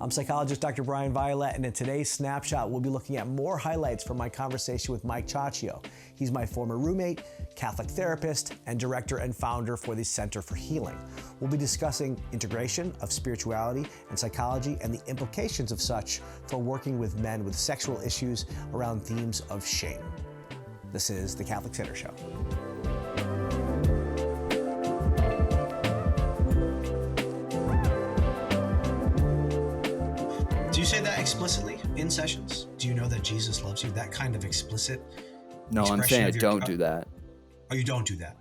I'm psychologist Dr. Bryan Violet, and in today's snapshot, we'll be looking at more highlights from my conversation with Mike Ciaccio. He's my former roommate, Catholic therapist, and director and founder for the Center for Healing. We'll be discussing integration of spirituality and psychology and the implications of such for working with men with sexual issues around themes of shame. This is the Catholic Center Show. Do you say that explicitly in sessions? Do you know that Jesus loves you? That kind of explicit? No, I'm saying I don't do that. Oh, you don't do that?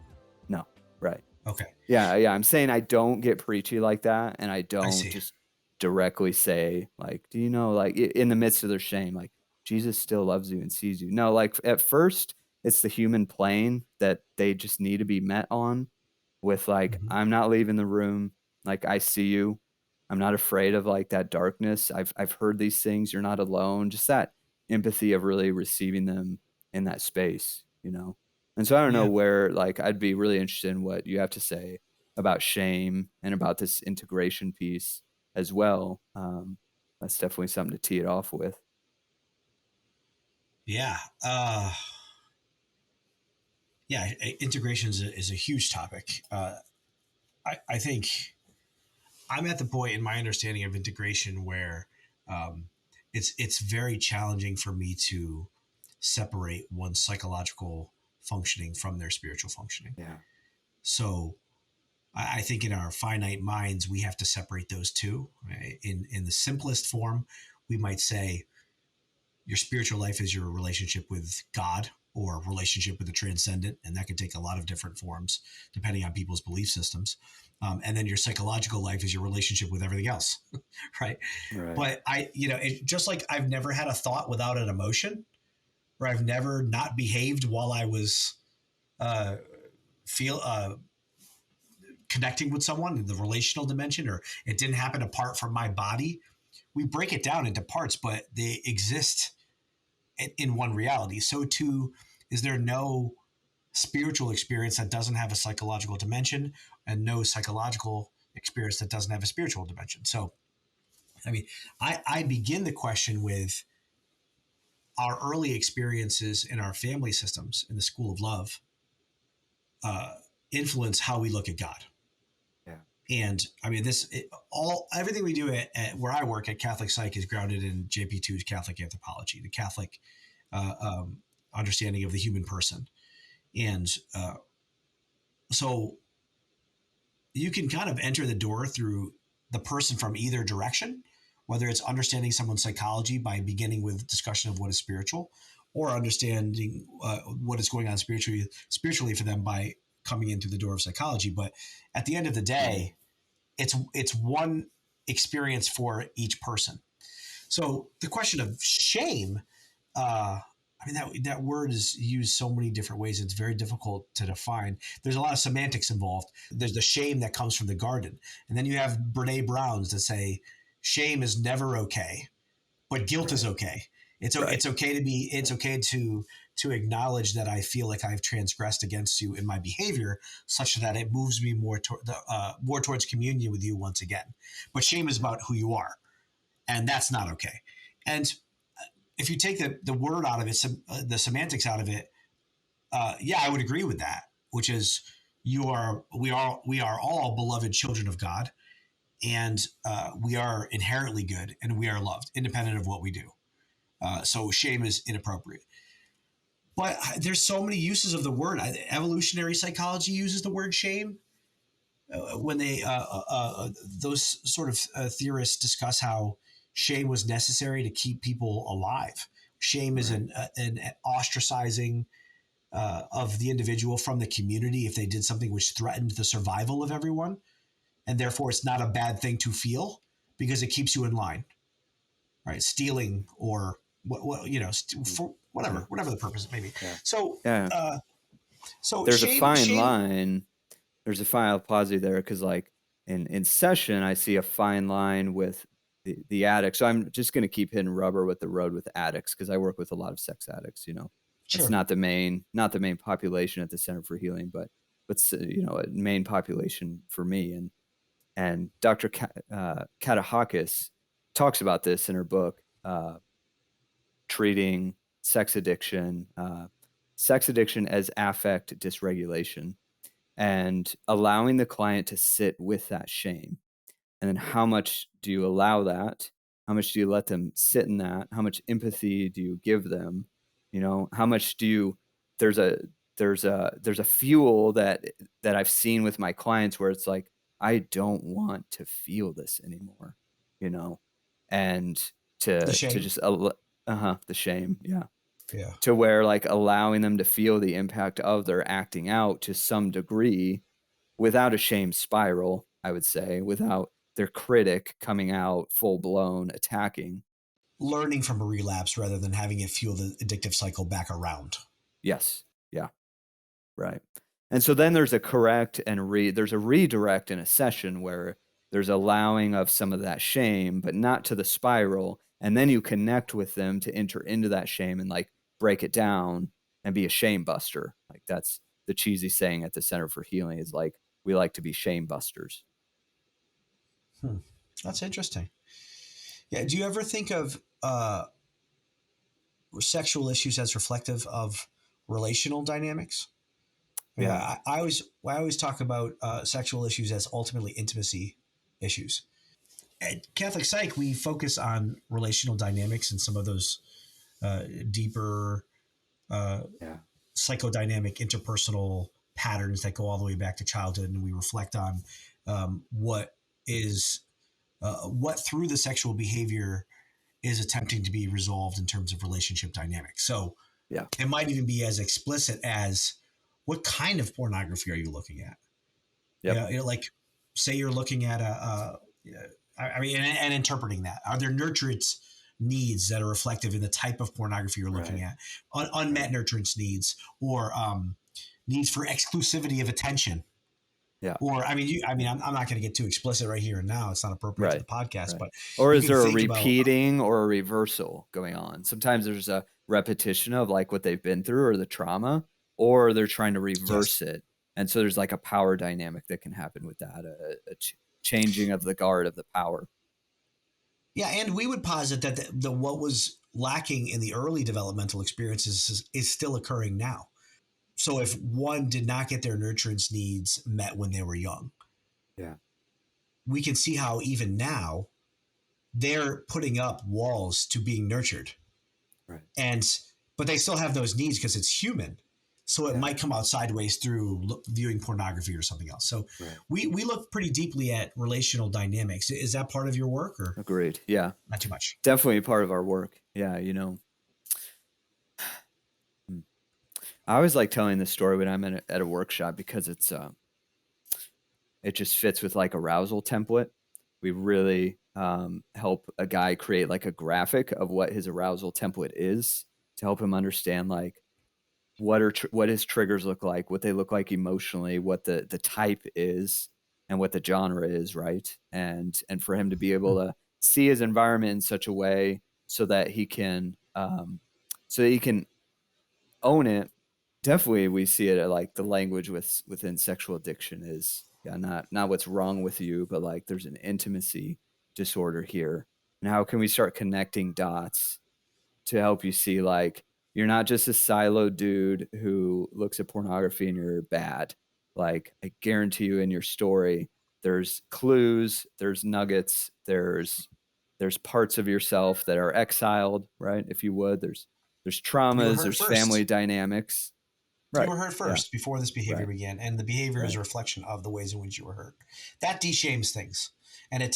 No, right. Okay. Yeah. I'm saying I don't get preachy like that, and I don't just directly say, like, do you know, like, in the midst of their shame, like, Jesus still loves you and sees you. No, like, at first, it's the human plane that they just need to be met on with, like, I'm not leaving the room. Like, I see you. I'm not afraid of, like, that darkness. I've heard these things. You're not alone. Just that empathy of really receiving them in that space, you know? And so I don't know where, like, I'd be really interested in what you have to say about shame and about this integration piece as well. That's definitely something to tee it off with. Yeah. Integration is a huge topic. I think I'm at the point in my understanding of integration where it's very challenging for me to separate one's psychological functioning from their spiritual functioning. Yeah. So I think in our finite minds, we have to separate those two. Right? In the simplest form, we might say your spiritual life is your relationship with God or relationship with the transcendent, and that can take a lot of different forms depending on people's belief systems. And then your psychological life is your relationship with everything else, right? But just like I've never had a thought without an emotion, or I've never not behaved while I was connecting with someone in the relational dimension, or it didn't happen apart from my body. We break it down into parts, but they exist in one reality. So too, is there no spiritual experience that doesn't have a psychological dimension, and no psychological experience that doesn't have a spiritual dimension? So, I mean, I begin the question with our early experiences in our family systems in the school of love influence how we look at God. Yeah. And I mean, everything we do at where I work at Catholic Psych is grounded in JP2's Catholic anthropology, the Catholic understanding of the human person. And so you can kind of enter the door through the person from either direction, whether it's understanding someone's psychology by beginning with discussion of what is spiritual, or understanding what is going on spiritually for them by coming into the door of psychology. But at the end of the day, it's one experience for each person. So the question of shame, that word is used so many different ways. It's very difficult to define. There's a lot of semantics involved. There's the shame that comes from the garden. And then you have Brene Brown's that say shame is never okay, but guilt is okay. It's okay to acknowledge that I feel like I've transgressed against you in my behavior, such that it moves me more towards communion with you once again. But shame is about who you are, and that's not okay. And if you take the word out of it, the semantics out of it, I would agree with that. Which is, we are all beloved children of God, and we are inherently good, and we are loved, independent of what we do. So shame is inappropriate. But there's so many uses of the word. Evolutionary psychology uses the word shame when those sort of theorists discuss how shame was necessary to keep people alive. Shame is an ostracizing of the individual from the community if they did something which threatened the survival of everyone, and therefore it's not a bad thing to feel because it keeps you in line. Right, stealing or for whatever the purpose may be. Yeah. So, so there's a fine line. There's a fine, I'll pause you there, because like in session, I see a fine line with the addicts. So I'm just going to keep hitting rubber with the road with addicts, because I work with a lot of sex addicts. Sure. It's not the main population at the Center for Healing, but a main population for me. And Dr. Katahakis talks about this in her book, treating sex addiction as affect dysregulation, and allowing the client to sit with that shame. And then how much do you allow that? How much do you let them sit in that? How much empathy do you give them? You know, how much do you there's a there's a fuel that I've seen with my clients where it's like, I don't want to feel this anymore, you know? And The to shame. just the shame, yeah. Yeah. To where, like, allowing them to feel the impact of their acting out to some degree without a shame spiral, I would say, without their critic coming out full blown attacking. Learning from a relapse rather than having it fuel the addictive cycle back around. Yes. Yeah. Right. And so then there's a correct and there's a redirect in a session where there's allowing of some of that shame, but not to the spiral. And then you connect with them to enter into that shame and like break it down and be a shame buster. Like that's the cheesy saying at the Center for Healing is like, we like to be shame busters. That's interesting. Yeah. Do you ever think of sexual issues as reflective of relational dynamics? Yeah. Yeah, I always talk about sexual issues as ultimately intimacy issues. At Catholic Psych, we focus on relational dynamics and some of those deeper uh, Yeah. psychodynamic interpersonal patterns that go all the way back to childhood, and we reflect on what is what through the sexual behavior is attempting to be resolved in terms of relationship dynamics. So Yeah. it might even be as explicit as what kind of pornography are you looking at? Yep. Like say you're looking at I mean, and interpreting that. Are there nurturance needs that are reflective in the type of pornography you're looking Right. at? Unmet Right. nurturance needs or needs for exclusivity of attention. Yeah. Or, I'm not going to get too explicit right here and now. It's not appropriate to Right. the podcast, Right. but Or you is can there a think about, repeating or a reversal going on? Sometimes there's a repetition of like what they've been through or the trauma, or they're trying to yes. reverse it. And so there's like a power dynamic that can happen with that, a changing of the guard of the power. Yeah. And we would posit that what was lacking in the early developmental experiences is still occurring now. So if one did not get their nurturance needs met when they were young, Yeah. we can see how even now they're putting up walls to being nurtured. Right. And but they still have those needs because it's human. So it Yeah. might come out sideways through viewing pornography or something else. So Right. we look pretty deeply at relational dynamics. Is that part of your work or Agreed. Yeah. not too much? Definitely part of our work. Yeah. Hmm. I always like telling this story when I'm at a workshop because it just fits with like arousal template. We really help a guy create like a graphic of what his arousal template is to help him understand like what his triggers look like, what they look like emotionally, what the type is, and what the genre is, right? And for him to be able to see his environment in such a way so that he can own it. Definitely, we see it at like the language within sexual addiction is not what's wrong with you, but like there's an intimacy disorder here, and how can we start connecting dots to help you see like you're not just a siloed dude who looks at pornography and you're bad. Like I guarantee you in your story, there's clues, there's nuggets, there's parts of yourself that are exiled, right? If you would, there's You were traumas, hurt there's family first. dynamics. You Right. were hurt Yeah. first before this behavior Right. began, and the behavior is a Right. reflection of the ways in which you were hurt. That deshames things, and it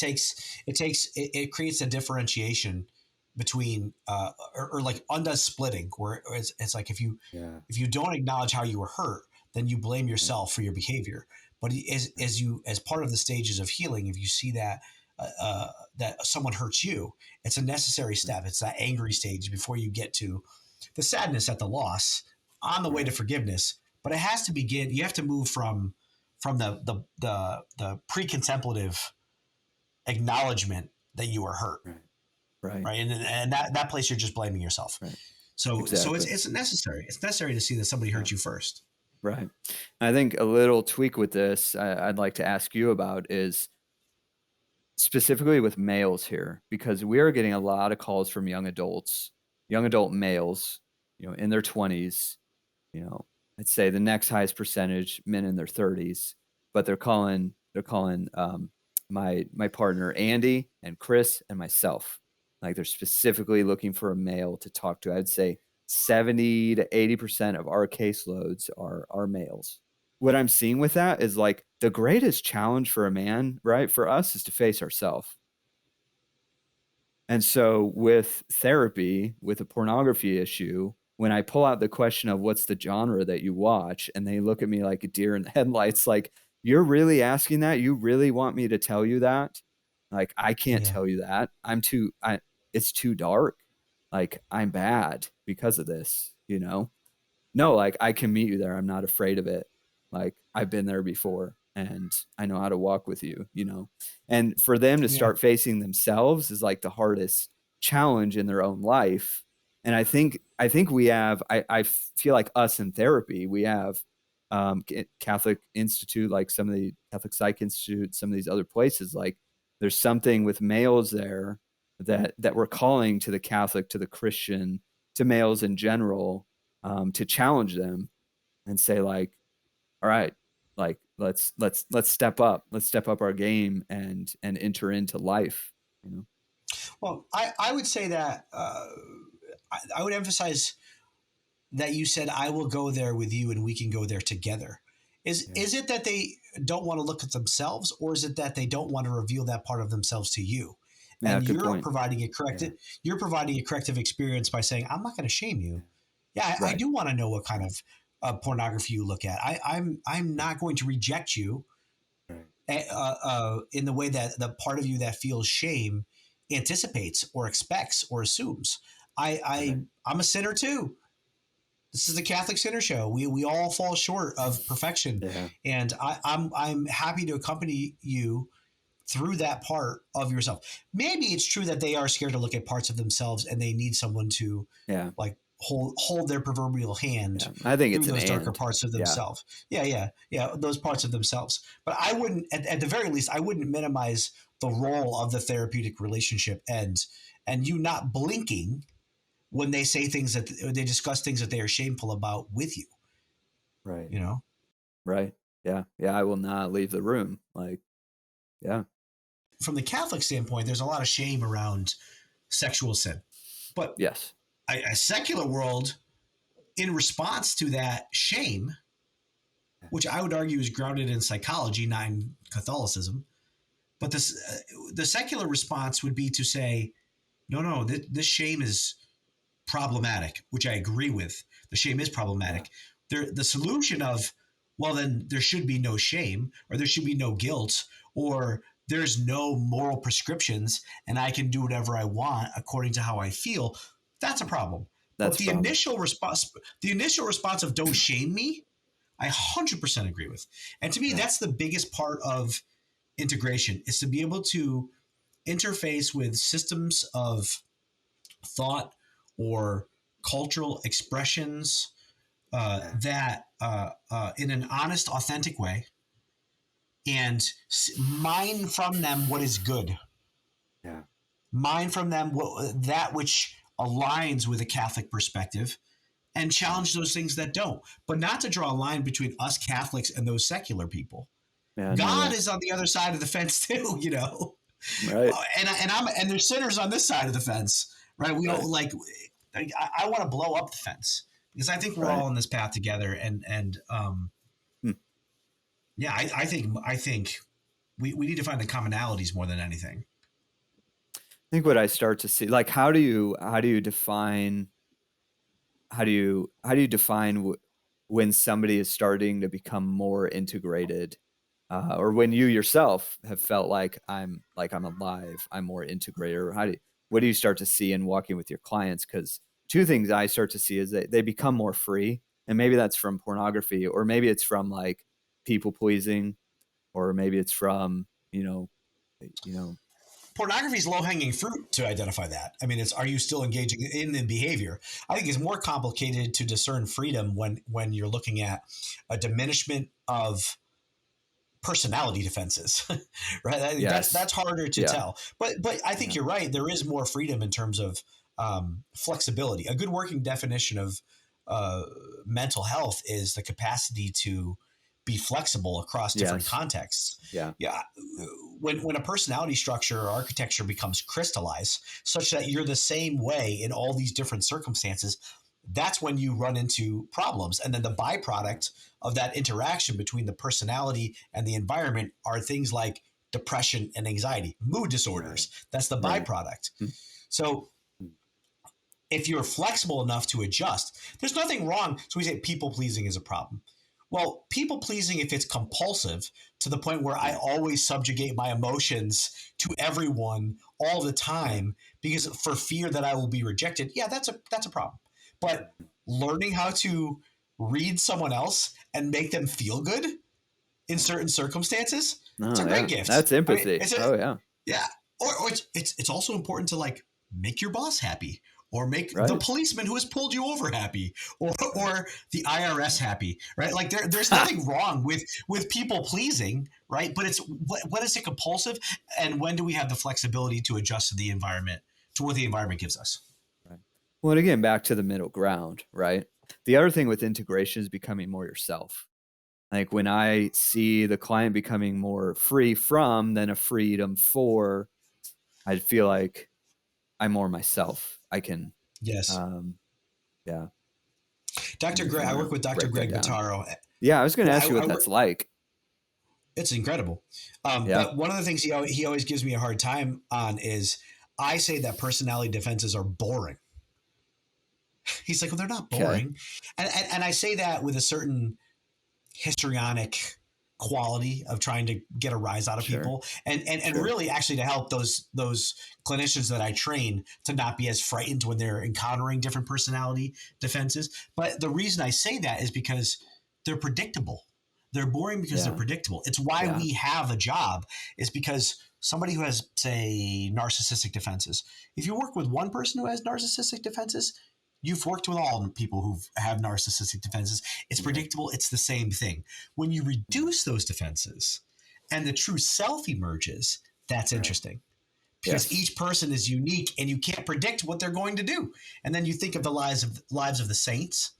creates a differentiation between or like undoes splitting, where it's like Yeah. if you don't acknowledge how you were hurt, then you blame Right. yourself for your behavior. But as part of the stages of healing, if you see that someone hurts you, it's a necessary Right. step. It's that angry stage before you get to the sadness at the loss on the way to Right. forgiveness. But it has to begin. You have to move from the pre-contemplative acknowledgement that you were hurt, Right. Right. right? And that place you're just blaming yourself. Right. So Exactly. it's necessary. It's necessary to see that somebody Yeah. hurt you first. Right. I think a little tweak with this I'd like to ask you about is specifically with males here, because we are getting a lot of calls from young adult males, in their 20s, I'd say the next highest percentage men in their 30s, but they're calling my partner Andy and Chris and myself. Like they're specifically looking for a male to talk to. I'd say 70 to 80% of our caseloads are males. What I'm seeing with that is like the greatest challenge for a man, right, for us is to face ourselves. And so with therapy, with a pornography issue, when I pull out the question of what's the genre that you watch, and they look at me like a deer in the headlights, like, you're really asking that? You really want me to tell you that? Like, I can't Yeah. tell you that. It's too dark. Like, I'm bad because of this, No, like I can meet you there. I'm not afraid of it. Like I've been there before and I know how to walk with you. And for them to Yeah. start facing themselves is like the hardest challenge in their own life. And I think we have, I feel like us in therapy, we have Catholic Institute, like some of the Catholic Psych Institute, some of these other places, like there's something with males there that we're calling to the Catholic, to the Christian, to males in general, to challenge them and say like, all right, like let's step up, our game and enter into life. Well, I would say that I would emphasize that you said I will go there with you and we can go there together. Yeah, Is it that they don't want to look at themselves, or is it that they don't want to reveal that part of themselves to you? yeah, And good point. Yeah, you're providing a corrective experience by saying, I'm not going to shame you. Yeah, I right. do want to know what kind of pornography you look at. I'm not going to reject you Right. in the way that the part of you that feels shame anticipates or expects or assumes. Right. I'm a sinner too. This is the Catholic Sinner Show. We all fall short of perfection, Yeah, and I'm happy to accompany you through that part of yourself. Maybe it's true that they are scared to look at parts of themselves, and they need someone to yeah, like hold their proverbial hand yeah. I think through it's an those darker and. parts of Yeah, themselves. Yeah, those parts of themselves. But I wouldn't, at the very least, I wouldn't minimize the role of the therapeutic relationship and you not blinking when they say things that they discuss things that they are shameful about with you. right, You know, right. Yeah, yeah. I will not leave the room. Like, yeah, from the Catholic standpoint, there's a lot of shame around sexual sin, but yes, a secular world, in response to that shame, yeah, which I would argue is grounded in psychology, not in Catholicism. But the secular response would be to say, no, this shame is problematic, which I agree with. The shame is yeah. problematic. The solution of, well, then there should be no shame, or there should be no guilt, or there's no moral prescriptions, and I can do whatever I want according to how I feel. That's a problem. But That's a problem. the initial response of "don't shame me," I 100% agree with. And to me, Yeah, that's the biggest part of integration is to be able to interface with systems of thought or cultural expressions yeah, that in an honest, authentic way, and mine from them what is good, yeah, mine from them that which aligns with a Catholic perspective, and right. challenge those things that don't. But not to draw a line between us Catholics and those secular people. Yeah, no God way. is on the other side of the fence too, you know. Right, And there's sinners on this side of the fence, right? We don't right, like. I want to blow up the fence because I think we're right. all on this path together, and Hmm. yeah, I think we need to find the commonalities more than anything. I think what I start to see, like, how do you define when somebody is starting to become more integrated, or when you yourself have felt like I'm alive, I'm more integrated, or what do you start to see in walking with your clients? Because two things I start to see is that they become more free, and maybe that's from pornography, or maybe it's from like people pleasing, or maybe it's from you know, Pornography is low hanging fruit to identify that. I mean, it's are you still engaging in the behavior? I think it's more complicated to discern freedom when you're looking at a diminishment of personality defenses, right? Yes. That's harder to tell. But I think you're right. There is more freedom in terms of flexibility. A good working definition of mental health is the capacity to be flexible across different contexts. Yeah. When a personality structure or architecture becomes crystallized, such that you're the same way in all these different circumstances, that's when you run into problems. And then the byproduct of that interaction between the personality and the environment are things like depression and anxiety, mood disorders. Right. That's the byproduct. Right. So if you're flexible enough to adjust, there's nothing wrong. So we say people pleasing is a problem. Well, people pleasing, if it's compulsive to the point where I always subjugate my emotions to everyone all the time because for fear that I will be rejected, yeah, that's a problem. But learning how to read someone else and make them feel good in certain circumstances, it's a great gift. That's empathy. Yeah. Or it's also important to like make your boss happy. Or make the policeman who has pulled you over happy, or the IRS happy, right? Like there's nothing wrong with people pleasing, right? But it's what is it compulsive, and when do we have the flexibility to adjust to the environment, to what the environment gives us? Right. Well, and again, back to the middle ground, right? The other thing with integration is becoming more yourself. Like when I see the client becoming more free from than a freedom for, I feel like I'm more myself. I can. Yes. Yeah. Dr. Greg, I work with Dr. Greg Bottaro. Yeah, I was going to ask you what that's like. It's incredible. But one of the things he always gives me a hard time on is I say that personality defenses are boring. He's like, well, they're not boring. Okay. And I say that with a certain histrionic quality of trying to get a rise out of people and really actually to help those clinicians that I train to not be as frightened when they're encountering different personality defenses. But the reason I say that is because they're predictable. They're boring because they're predictable. It's why we have a job, is because somebody who has, say, narcissistic defenses, if you work with one person who has narcissistic defenses, you've worked with all people who have narcissistic defenses. It's predictable. It's the same thing. When you reduce those defenses and the true self emerges, that's interesting. Because each person is unique and you can't predict what they're going to do. And then you think of the lives of the saints.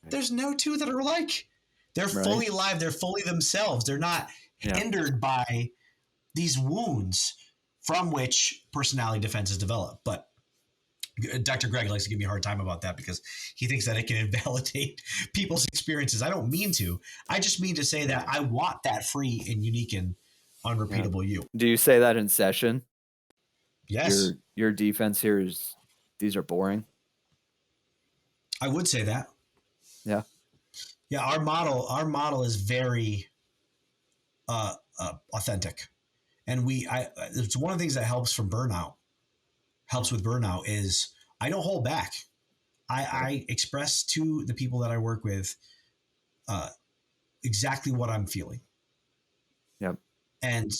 There's no two that are alike. They're fully alive. They're fully themselves. They're not hindered by these wounds from which personality defenses develop. But Dr. Greg likes to give me a hard time about that because he thinks that it can invalidate people's experiences. I don't mean to. I just mean to say that I want that free and unique and unrepeatable you. Do you say that in session? Yes. Your defense here is these are boring? I would say that. Yeah. Yeah, our model is very authentic. And it's one of the things that helps with burnout is I don't hold back. I express to the people that I work with exactly what I'm feeling. Yep. And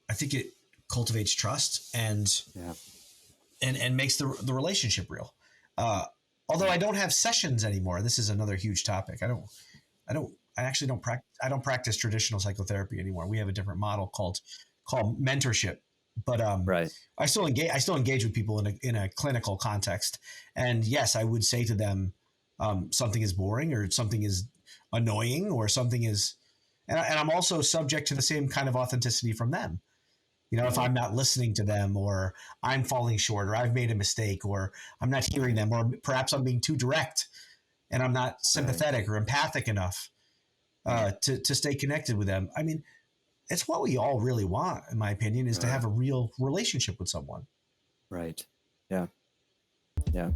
I think it cultivates trust and makes the relationship real. Although I don't have sessions anymore. This is another huge topic. I don't practice traditional psychotherapy anymore. We have a different model called mentorship. But I still engage with people in a clinical context. And yes, I would say to them, something is boring or something is annoying or something is, and I'm also subject to the same kind of authenticity from them. You know, if I'm not listening to them or I'm falling short or I've made a mistake or I'm not hearing them or perhaps I'm being too direct and I'm not sympathetic or empathic enough to stay connected with them. I mean, it's what we all really want, in my opinion, is to have a real relationship with someone. Right. Yeah. Yeah.